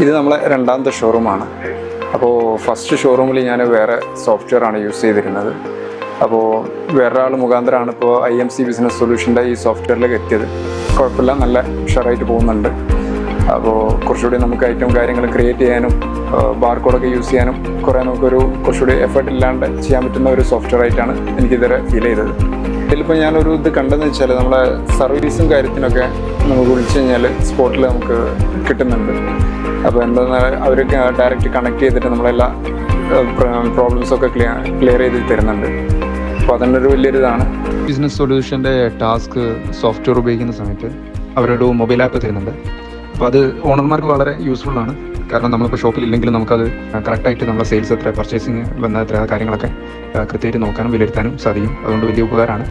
ഇത് നമ്മളെ രണ്ടാമത്തെ ഷോറൂമാണ്. അപ്പോൾ ഫസ്റ്റ് ഷോറൂമിൽ ഞാൻ വേറെ സോഫ്റ്റ്വെയർ ആണ് യൂസ് ചെയ്തിരുന്നത്. അപ്പോൾ വേറൊരാൾ മുഖാന്തരമാണ് ഇപ്പോൾ IMC ബിസിനസ് സൊല്യൂഷൻ്റെ ഈ സോഫ്റ്റ്വെയറിലേക്ക് എത്തിയത്. കുഴപ്പമില്ല, നല്ല ഉഷാറായിട്ട് പോകുന്നുണ്ട്. അപ്പോൾ കുറച്ചുകൂടി നമുക്ക് ഐറ്റം കാര്യങ്ങൾ ക്രിയേറ്റ് ചെയ്യാനും ബാർകോഡൊക്കെ യൂസ് ചെയ്യാനും കുറച്ചുകൂടി എഫേർട്ട് ഇല്ലാണ്ട് ചെയ്യാൻ പറ്റുന്ന ഒരു സോഫ്റ്റ്വെയർ ആയിട്ടാണ് എനിക്കിതുവരെ ഫീൽ ചെയ്തത്. ഇതിലിപ്പോൾ ഞാനൊരു ഇത് കണ്ടെന്ന് വെച്ചാൽ നമ്മളെ സർവീസും കാര്യത്തിനൊക്കെ നമുക്ക് വിളിച്ചു കഴിഞ്ഞാൽ സ്പോട്ടിൽ നമുക്ക് കിട്ടുന്നുണ്ട്. അപ്പോൾ എന്താണെന്നാൽ അവർ ഡയറക്റ്റ് കണക്ട് ചെയ്തിട്ട് നമ്മളെല്ലാ പ്രോബ്ലംസൊക്കെ ക്ലിയർ ചെയ്ത് തരുന്നുണ്ട്. അപ്പോൾ അതിനൊരു വലിയൊരിതാണ്. ബിസിനസ് സൊല്യൂഷൻ്റെ ടാസ്ക് സോഫ്റ്റ്വെയർ ഉപയോഗിക്കുന്ന സമയത്ത് അവരൊരു മൊബൈൽ ആപ്പ് തരുന്നുണ്ട്. അപ്പോൾ അത് ഓണർമാർക്ക് വളരെ യൂസ്ഫുള്ളാണ്. കാരണം നമ്മളിപ്പോൾ ഷോപ്പിൽ ഇല്ലെങ്കിലും നമുക്കത് കറക്റ്റായിട്ട് നമ്മളെ സെയിൽസ് എത്ര, പർച്ചേസിങ് വന്ന എത്ര കാര്യങ്ങളൊക്കെ കൃത്യമായിട്ട് നോക്കാനും വിലയിരുത്താനും സാധിക്കും. അതുകൊണ്ട് വലിയ ഉപകാരമാണ്.